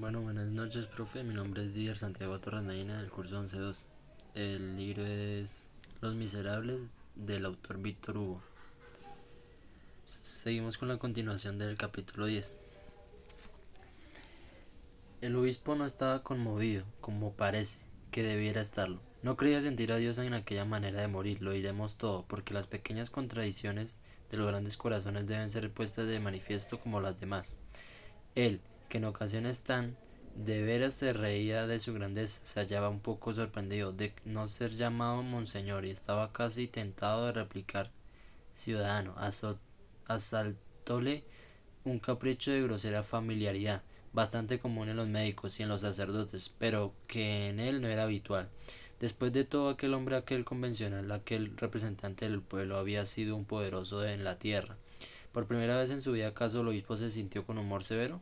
Bueno, buenas noches, profe. Mi nombre es Díaz Santiago Torres Medina del curso 11-2. El libro es Los Miserables del autor Víctor Hugo. Seguimos con la continuación del capítulo 10. El obispo no estaba conmovido, como parece que debiera estarlo. No creía sentir a Dios en aquella manera de morir, lo diremos todo, porque las pequeñas contradicciones de los grandes corazones deben ser puestas de manifiesto como las demás. Él, que en ocasiones de veras se reía de su grandeza, se hallaba un poco sorprendido de no ser llamado monseñor y estaba casi tentado de replicar: ciudadano, asaltóle un capricho de grosera familiaridad, bastante común en los médicos y en los sacerdotes, pero que en él no era habitual. Después de todo, aquel hombre, aquel convencional, aquel representante del pueblo, había sido un poderoso en la tierra. Por primera vez en su vida, ¿acaso el obispo se sintió con humor severo?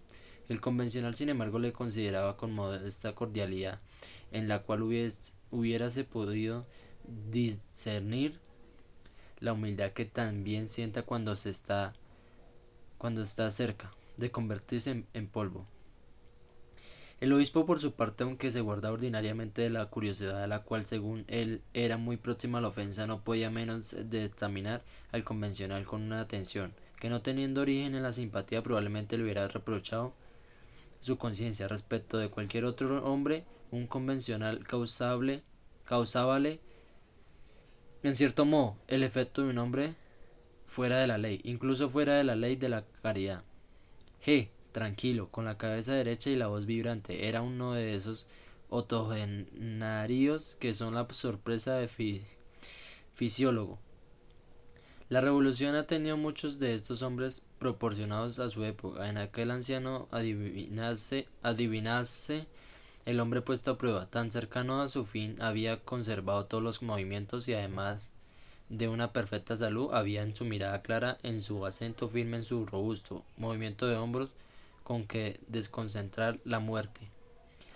El convencional, sin embargo, le consideraba con modesta cordialidad, en la cual hubiérase podido discernir la humildad que también sienta cuando está cerca de convertirse en polvo. El obispo, por su parte, aunque se guardaba ordinariamente de la curiosidad, a la cual según él era muy próxima a la ofensa, no podía menos de examinar al convencional con una atención que, no teniendo origen en la simpatía, probablemente le hubiera reprochado su conciencia respecto de cualquier otro hombre. Un convencional causábale, en cierto modo, el efecto de un hombre fuera de la ley, incluso fuera de la ley de la caridad. Tranquilo, con la cabeza derecha y la voz vibrante, era uno de esos octogenarios que son la sorpresa de fisiólogo. La revolución ha tenido muchos de estos hombres proporcionados a su época. En aquel anciano adivinase el hombre puesto a prueba. Tan cercano a su fin, había conservado todos los movimientos y, además de una perfecta salud, había en su mirada clara, en su acento firme, en su robusto movimiento de hombros con que desconcentrar la muerte.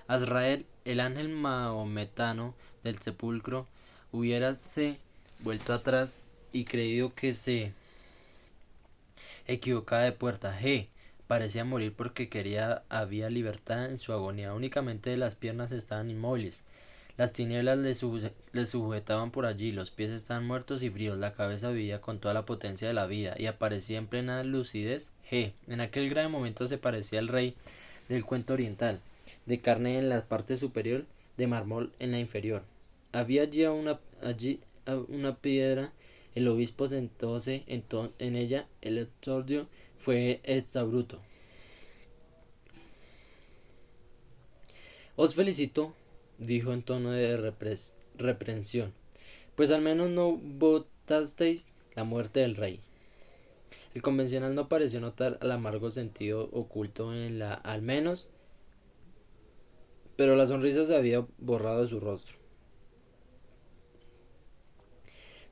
Azrael, el ángel mahometano del sepulcro, hubiérase vuelto atrás y creído que se equivocaba de puerta. Parecía morir porque había libertad en su agonía. Únicamente las piernas estaban inmóviles. Las tinieblas le sujetaban por allí, los pies estaban muertos y fríos, la cabeza vivía con toda la potencia de la vida y aparecía en plena lucidez. En aquel grave momento se parecía al rey del cuento oriental, de carne en la parte superior, de mármol en la inferior. Había allí una piedra. El obispo sentóse en ella. El exordio fue exabrupto. Os felicito, dijo en tono de reprensión, pues al menos no votasteis la muerte del rey. El convencional no pareció notar el amargo sentido oculto en la al menos, pero la sonrisa se había borrado de su rostro.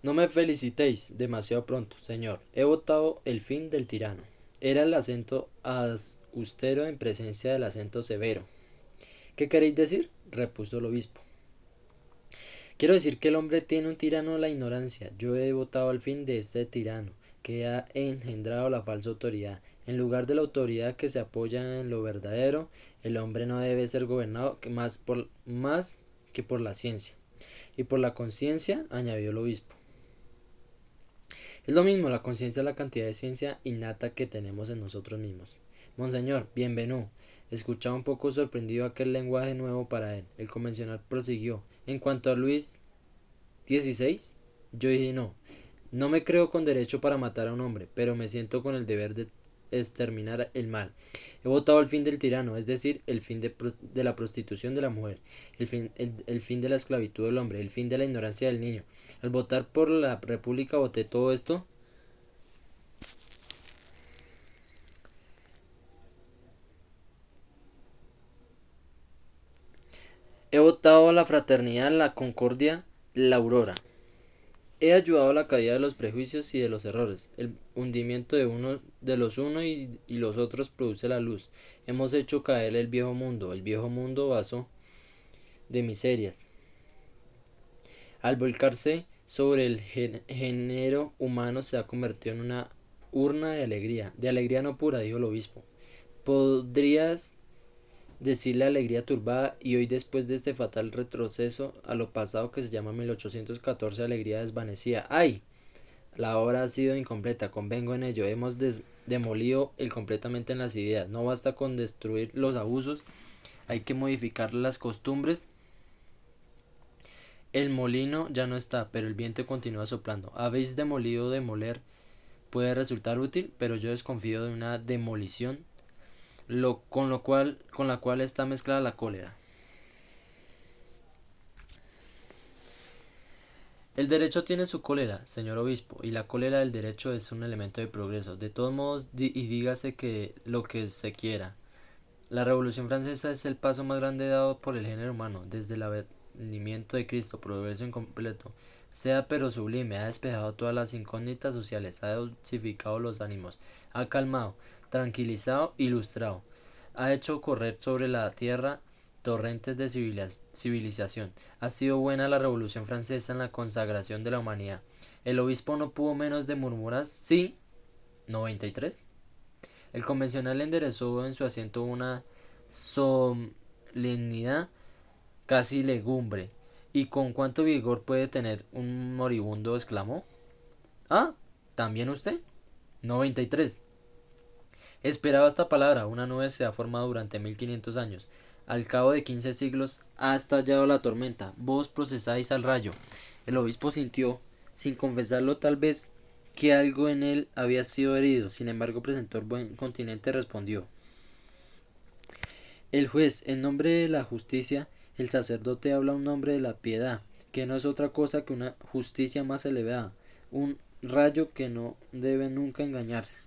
No me felicitéis demasiado pronto, señor. He votado el fin del tirano. Era el acento austero en presencia del acento severo. ¿Qué queréis decir? Repuso el obispo. Quiero decir que el hombre tiene un tirano, la ignorancia. Yo he votado al fin de este tirano, que ha engendrado la falsa autoridad. En lugar de la autoridad que se apoya en lo verdadero, el hombre no debe ser gobernado más que por la ciencia. Y por la conciencia, añadió el obispo. Es lo mismo, la conciencia es la cantidad de ciencia innata que tenemos en nosotros mismos. Monseñor, bienvenido. Escuchaba un poco sorprendido aquel lenguaje nuevo para él. El convencional prosiguió. En cuanto a Luis XVI, yo dije no me creo con derecho para matar a un hombre, pero me siento con el deber de exterminar el mal. He votado el fin del tirano, es decir, el fin de la prostitución de la mujer, el fin de la esclavitud del hombre, el fin de la ignorancia del niño. Al votar por la república voté todo esto. He votado la fraternidad, la concordia, la aurora. He ayudado a la caída de los prejuicios y de los errores. El hundimiento de los unos y los otros produce la luz. Hemos hecho caer el viejo mundo vaso de miserias. Al volcarse sobre el género humano, se ha convertido en una urna de alegría no pura, dijo el obispo. ¿Podrías decirle alegría turbada, y hoy después de este fatal retroceso a lo pasado que se llama 1814, alegría desvanecida. ¡Ay! La obra ha sido incompleta, convengo en ello. Hemos demolido completamente en las ideas. No basta con destruir los abusos, hay que modificar las costumbres. El molino ya no está, pero el viento continúa soplando. Habéis demolido. Demoler puede resultar útil, pero yo desconfío de una demolición, con la cual está mezclada la cólera. El derecho tiene su cólera, señor obispo, y la cólera del derecho es un elemento de progreso. De todos modos, y dígase que lo que se quiera, la Revolución Francesa es el paso más grande dado por el género humano, desde el advenimiento de Cristo, progreso incompleto, sea pero sublime, ha despejado todas las incógnitas sociales, ha dulcificado los ánimos, ha calmado, tranquilizado, ilustrado, ha hecho correr sobre la tierra torrentes de civilización. Ha sido buena la Revolución Francesa en la consagración de la humanidad. El obispo no pudo menos de murmurar sí. 93. El convencional enderezó en su asiento una solemnidad casi legumbre. ¿Y con cuánto vigor puede tener un moribundo? Exclamó. Ah, ¿también usted? 93. Esperaba esta palabra. Una nube se ha formado durante 1500 años. Al cabo de 15 siglos ha estallado la tormenta. Vos procesáis al rayo. El obispo sintió, sin confesarlo tal vez, que algo en él había sido herido. Sin embargo, presentó el buen continente y respondió. El juez, en nombre de la justicia, el sacerdote habla en nombre de la piedad, que no es otra cosa que una justicia más elevada, un rayo que no debe nunca engañarse.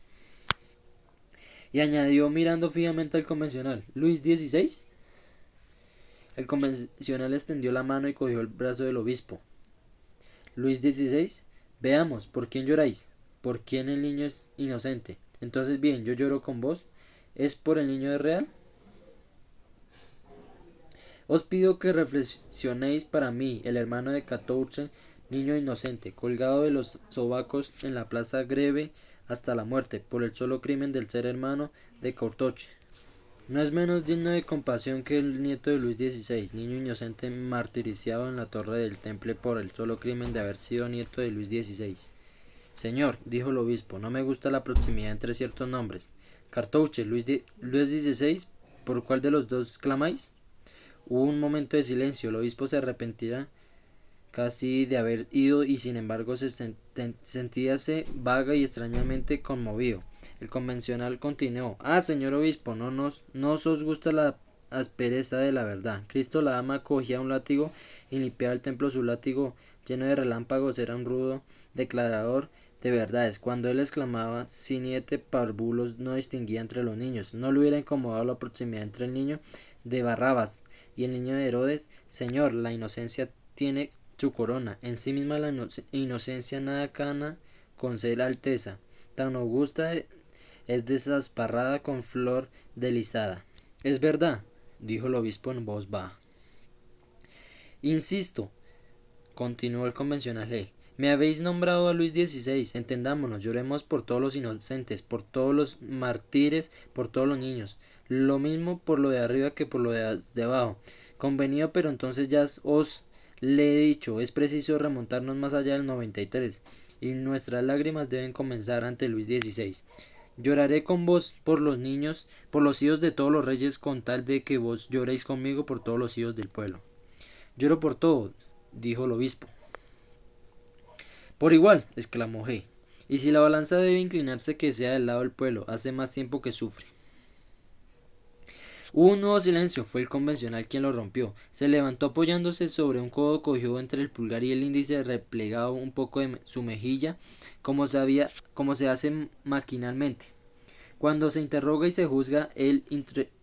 Y añadió mirando fijamente al convencional, ¿Luis XVI? El convencional extendió la mano y cogió el brazo del obispo. Luis XVI, veamos, ¿por quién lloráis? ¿Por quién el niño es inocente? Entonces bien, yo lloro con vos. ¿Es por el niño de real? Os pido que reflexionéis para mí, el hermano de 14, niño inocente, colgado de los sobacos en la plaza Greve hasta la muerte, por el solo crimen del ser hermano de Courtoche. No es menos digno de compasión que el nieto de Luis XVI, niño inocente martirizado en la torre del Temple por el solo crimen de haber sido nieto de Luis XVI. Señor, dijo el obispo, no me gusta la proximidad entre ciertos nombres. Cartouche, Luis XVI, ¿por cuál de los dos clamáis? Hubo un momento de silencio. El obispo se arrepentía casi de haber ido y sin embargo sentíase vaga y extrañamente conmovido. El convencional continuó. Ah, señor obispo, no os gusta la aspereza de la verdad. Cristo la ama cogía un látigo y limpiaba el templo. Su látigo lleno de relámpagos era un rudo declarador de verdades. Cuando él exclamaba siniete parvulos, no distinguía entre los niños. No le hubiera incomodado la proximidad entre el niño de Barrabás y el niño de Herodes. Señor, la inocencia tiene su corona. En sí misma la inocencia nada gana con ser alteza. Tan augusta es desasparrada con flor deslizada. Es verdad, dijo el obispo en voz baja. Insisto, continuó el convencional, me habéis nombrado a Luis XVI, entendámonos, lloremos por todos los inocentes, por todos los mártires, por todos los niños, lo mismo por lo de arriba que por lo de abajo. Convenido, pero entonces ya os le he dicho, es preciso remontarnos más allá del 93, y nuestras lágrimas deben comenzar ante Luis XVI. Lloraré con vos por los niños, por los hijos de todos los reyes, con tal de que vos lloréis conmigo por todos los hijos del pueblo. Lloro por todo, dijo el obispo. Por igual, exclamó G. Y si la balanza debe inclinarse, que sea del lado del pueblo, hace más tiempo que sufre. Hubo un nuevo silencio, fue el convencional quien lo rompió. Se levantó apoyándose sobre un codo, cogió entre el pulgar y el índice replegado un poco de su mejilla, como se hace maquinalmente. Cuando se interroga y se juzga, él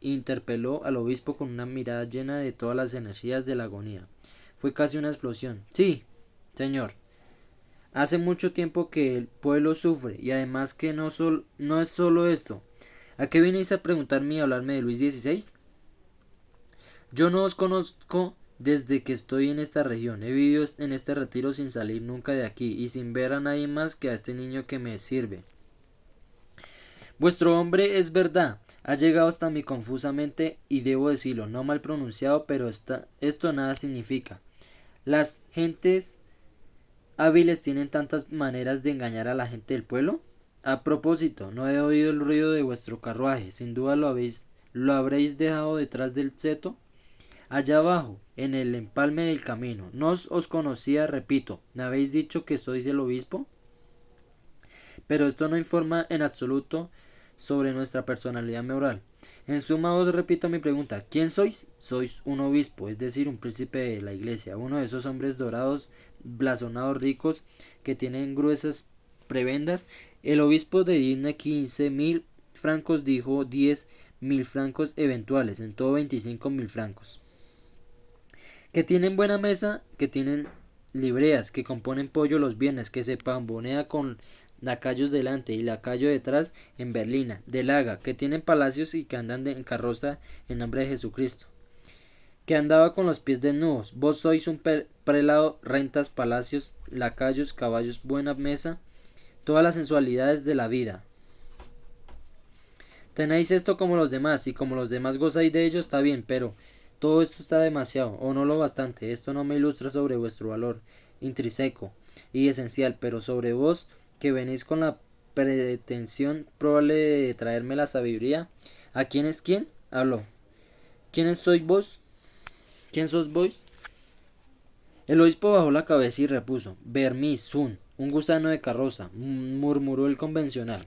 interpeló al obispo con una mirada llena de todas las energías de la agonía. Fue casi una explosión. Sí, señor. Hace mucho tiempo que el pueblo sufre, y además que no es solo esto. ¿A qué vinéis a preguntarme y a hablarme de Luis XVI? Yo no os conozco desde que estoy en esta región. He vivido en este retiro sin salir nunca de aquí y sin ver a nadie más que a este niño que me sirve. Vuestro hombre es verdad, ha llegado hasta mí confusamente y debo decirlo, no mal pronunciado, pero esto nada significa. Las gentes hábiles tienen tantas maneras de engañar a la gente del pueblo. A propósito, no he oído el ruido de vuestro carruaje, sin duda lo habréis dejado detrás del seto, allá abajo, en el empalme del camino. No os conocía, repito, me habéis dicho que sois el obispo, pero esto no informa en absoluto sobre nuestra personalidad moral. En suma, os repito mi pregunta, ¿quién sois? Sois un obispo, es decir, un príncipe de la iglesia, uno de esos hombres dorados, blasonados, ricos, que tienen gruesas prebendas. El obispo de Digne 15.000 francos dijo 10.000 francos eventuales, en todo 25.000 francos. Que tienen buena mesa, que tienen libreas, que componen pollo los viernes, que se pambonea con lacayos delante y lacayo detrás en berlina, de Laga, que tienen palacios y que andan en carroza en nombre de Jesucristo, que andaba con los pies desnudos. Vos sois un prelado, rentas, palacios, lacayos, caballos, buena mesa, todas las sensualidades de la vida. Tenéis esto como los demás, y como los demás gozáis de ello, está bien, pero todo esto está demasiado, o no lo bastante. Esto no me ilustra sobre vuestro valor intrínseco y esencial, pero sobre vos, que venís con la pretensión probable de traerme la sabiduría. ¿A quién es quién? Habló. ¿Quiénes sois vos? ¿Quién sos vos? El obispo bajó la cabeza y repuso: Vermis sun, un gusano de carroza, murmuró el convencional.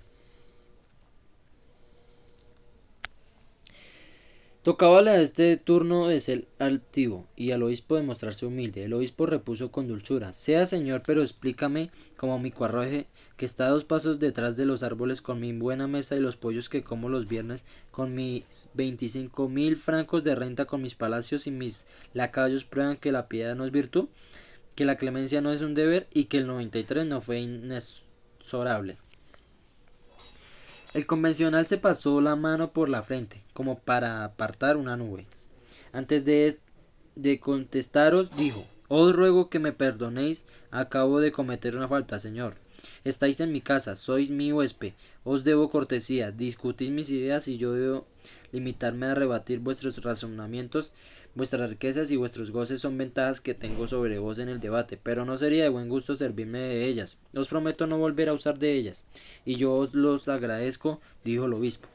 Tocábale a este turno de ser altivo y al obispo de mostrarse humilde. El obispo repuso con dulzura: Sea señor, pero explícame como mi carruaje, que está a 2 pasos detrás de los árboles, con mi buena mesa y los pollos que como los viernes, con mis 25.000 francos de renta, con mis palacios y mis lacayos, prueban que la piedad no es virtud, que la clemencia no es un deber y que el 93 no fue inexorable. El convencional se pasó la mano por la frente, como para apartar una nube. Antes de contestaros, dijo: Os ruego que me perdonéis, acabo de cometer una falta, señor. Estáis en mi casa, sois mi huésped, os debo cortesía, discutís mis ideas y yo debo limitarme a rebatir vuestros razonamientos. Vuestras riquezas y vuestros goces son ventajas que tengo sobre vos en el debate, pero no sería de buen gusto servirme de ellas. Os prometo no volver a usar de ellas, y yo os los agradezco, dijo el obispo.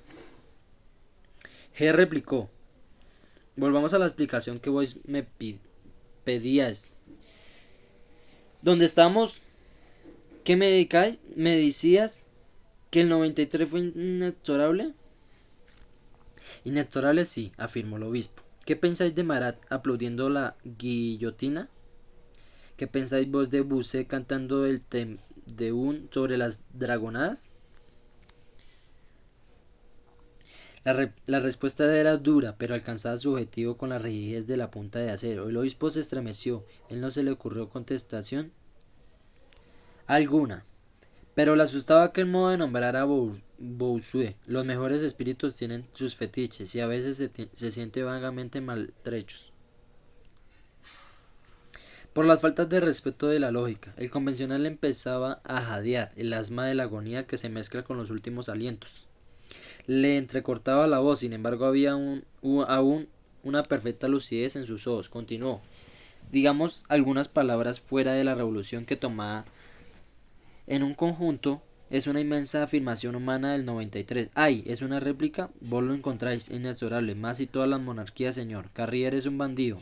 G replicó: Volvamos a la explicación que vos me pedías. ¿Dónde estamos? ¿Qué me dedicáis? ¿Me decías que el 93 fue inexorable? Inexorable sí, afirmó el obispo. ¿Qué pensáis de Marat aplaudiendo la guillotina? ¿Qué pensáis vos de Busset cantando el Te-Deum sobre las dragonadas? La respuesta era dura, pero alcanzaba su objetivo con la rigidez de la punta de acero. El obispo se estremeció. Él no se le ocurrió contestación alguna, pero le asustaba aquel modo de nombrar a Bossuet. Los mejores espíritus tienen sus fetiches y a veces se siente vagamente maltrechos por las faltas de respeto de la lógica. El convencional empezaba a jadear, el asma de la agonía que se mezcla con los últimos alientos. Le entrecortaba la voz, sin embargo había aún una perfecta lucidez en sus ojos. Continuó: Digamos algunas palabras fuera de la revolución que tomada en un conjunto es una inmensa afirmación humana del 93. ¡Ay! ¿Es una réplica? Vos lo encontráis inexorable, más y todas las monarquías, señor. Carrier es un bandido.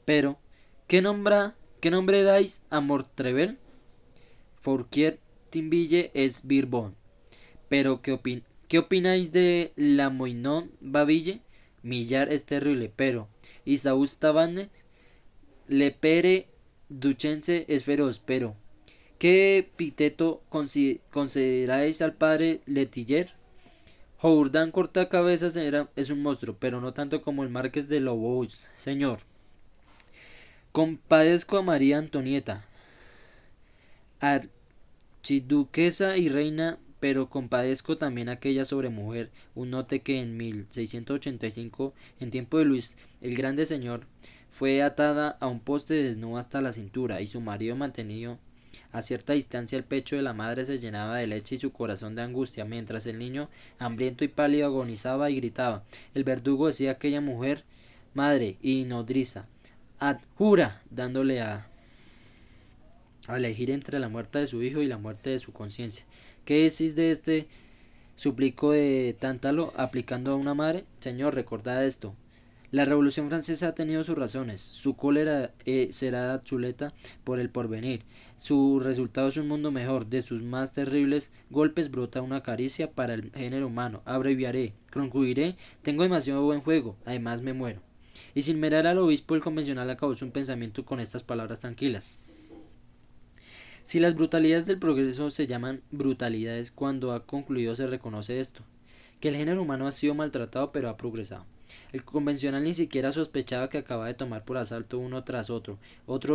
Pero, ¿qué nombre dais a Mortrevel? Fourquier Tinville es Birbon. Pero, ¿qué opináis de Lamoignon Babille? Millar es terrible, pero Isaús Tabanes, Le Pere Duchesne es feroz, pero ¿qué epíteto consideráis al padre Letiller? Jourdan Cortacabezas es un monstruo, pero no tanto como el marqués de Lobos, señor. Compadezco a María Antonieta, archiduquesa y reina, pero compadezco también a aquella sobremujer. Un note que en 1685, en tiempo de Luis el Grande Señor, fue atada a un poste desnuda hasta la cintura, y su marido mantenido A cierta distancia el pecho de la madre se llenaba de leche y su corazón de angustia, mientras el niño, hambriento y pálido, agonizaba y gritaba. El verdugo decía a aquella mujer, madre y nodriza, adjura, dándole a elegir entre la muerte de su hijo y la muerte de su conciencia. ¿Qué decís de este suplico de Tántalo aplicando a una madre? Señor, recordad esto. La Revolución Francesa ha tenido sus razones. Su cólera será obsoleta por el porvenir. Su resultado es un mundo mejor. De sus más terribles golpes brota una caricia para el género humano. Abreviaré, concluiré. Tengo demasiado buen juego. Además me muero. Y sin mirar al obispo, el convencional acabó su pensamiento con estas palabras tranquilas. Si las brutalidades del progreso se llaman brutalidades, cuando ha concluido se reconoce esto, que el género humano ha sido maltratado pero ha progresado. El convencional ni siquiera sospechaba que acababa de tomar por asalto uno tras otro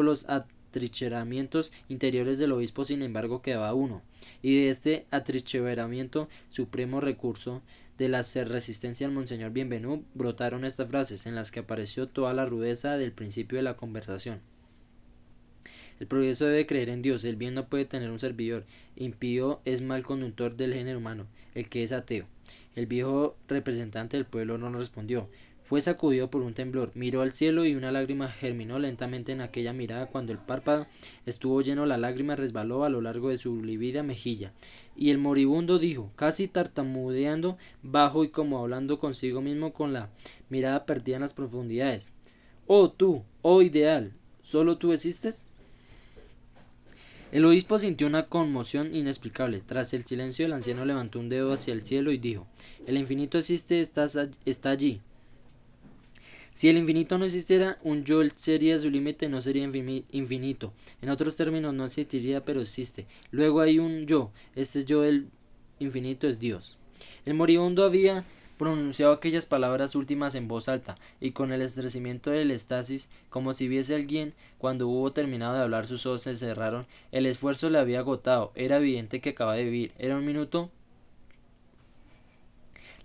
los atrincheramientos interiores del obispo. Sin embargo, quedaba uno, y de este atrincheramiento, supremo recurso de la resistencia al Monseñor Bienvenu, brotaron estas frases, en las que apareció toda la rudeza del principio de la conversación. El progreso debe creer en Dios, el bien no puede tener un servidor, impío es mal conductor del género humano, el que es ateo. El viejo representante del pueblo no respondió. Fue sacudido por un temblor, miró al cielo y una lágrima germinó lentamente en aquella mirada. Cuando el párpado estuvo lleno, la lágrima resbaló a lo largo de su lívida mejilla. Y el moribundo dijo, casi tartamudeando, bajo y como hablando consigo mismo, con la mirada perdida en las profundidades: oh tú, oh ideal, ¿solo tú existes? El obispo sintió una conmoción inexplicable. Tras el silencio, el anciano levantó un dedo hacia el cielo y dijo: el infinito existe, está allí. Si el infinito no existiera, un yo sería su límite, no sería infinito. En otros términos, no existiría, pero existe. Luego hay un yo. Este yo del infinito es Dios. El moribundo había pronunciado aquellas palabras últimas en voz alta, y con el estremecimiento del éxtasis, como si viese a alguien. Cuando hubo terminado de hablar, sus ojos se cerraron. El esfuerzo le había agotado. Era evidente que acababa de vivir. Era un minuto.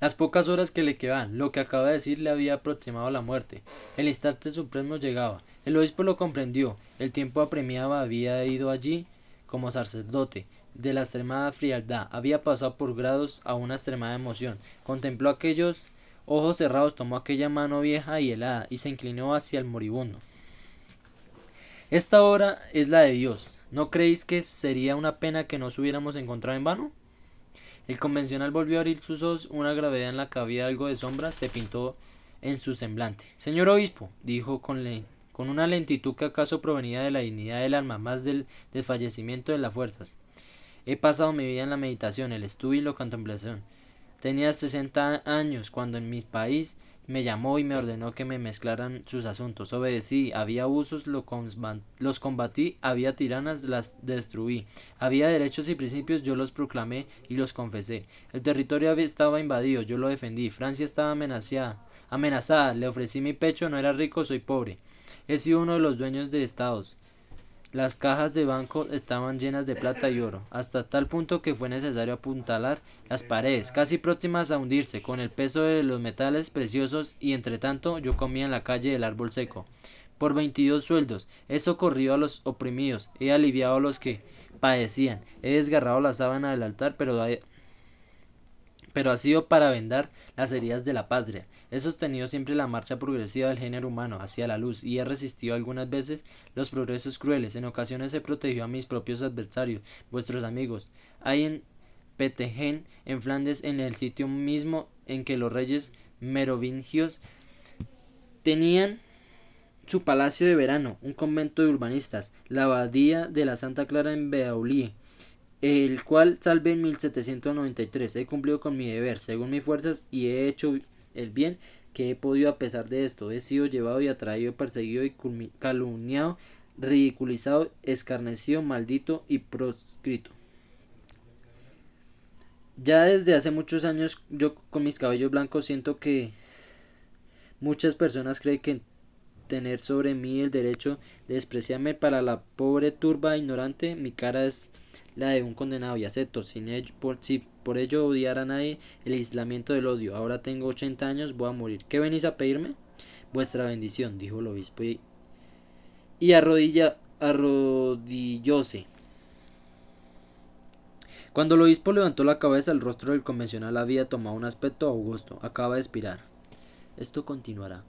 Las pocas horas que le quedaban, lo que acaba de decir le había aproximado la muerte. El instante supremo llegaba. El obispo lo comprendió. El tiempo apremiaba, había ido allí como sacerdote. De la extremada frialdad había pasado por grados a una extremada emoción. Contempló aquellos ojos cerrados, tomó aquella mano vieja y helada y se inclinó hacia el moribundo. Esta hora es la de Dios. ¿No creéis que sería una pena que nos hubiéramos encontrado en vano? El convencional volvió a abrir sus ojos. Una gravedad en la que había algo de sombra se pintó en su semblante. Señor obispo, dijo con una lentitud que acaso provenía de la dignidad del alma, más del desfallecimiento de las fuerzas. He pasado mi vida en la meditación, el estudio y la contemplación. Tenía 60 años cuando en mi país me llamó y me ordenó que me mezclaran sus asuntos. Obedecí, había abusos, los combatí, había tiranas, las destruí. Había derechos y principios, yo los proclamé y los confesé. El territorio estaba invadido, yo lo defendí. Francia estaba amenazada, le ofrecí mi pecho, no era rico, soy pobre. He sido uno de los dueños de estados. Las cajas de banco estaban llenas de plata y oro, hasta tal punto que fue necesario apuntalar las paredes, casi próximas a hundirse, con el peso de los metales preciosos, y entretanto yo comía en la calle del árbol seco. Por 22 sueldos, he socorrido a los oprimidos, he aliviado a los que padecían, he desgarrado la sábana del altar, pero ha sido para vendar las heridas de la patria. He sostenido siempre la marcha progresiva del género humano hacia la luz y he resistido algunas veces los progresos crueles. En ocasiones he protegido a mis propios adversarios, vuestros amigos. Hay en Petegen, en Flandes, en el sitio mismo en que los reyes merovingios tenían su palacio de verano, un convento de urbanistas, la abadía de la Santa Clara en Beaulieu, el cual salvé en 1793. He cumplido con mi deber, según mis fuerzas, y he hecho el bien que he podido. A pesar de esto, he sido llevado y atraído, perseguido y calumniado, ridiculizado, escarnecido, maldito y proscrito. Ya desde hace muchos años, yo con mis cabellos blancos siento que muchas personas creen que tener sobre mí el derecho de despreciarme. Para la pobre turba ignorante, mi cara es la de un condenado, y acepto, si por ello odiar a nadie, el aislamiento del odio. Ahora tengo 80 años, voy a morir. ¿Qué venís a pedirme? Vuestra bendición, dijo el obispo, y arrodillóse. Cuando el obispo levantó la cabeza, el rostro del convencional había tomado un aspecto augusto. Acaba de expirar. Esto continuará.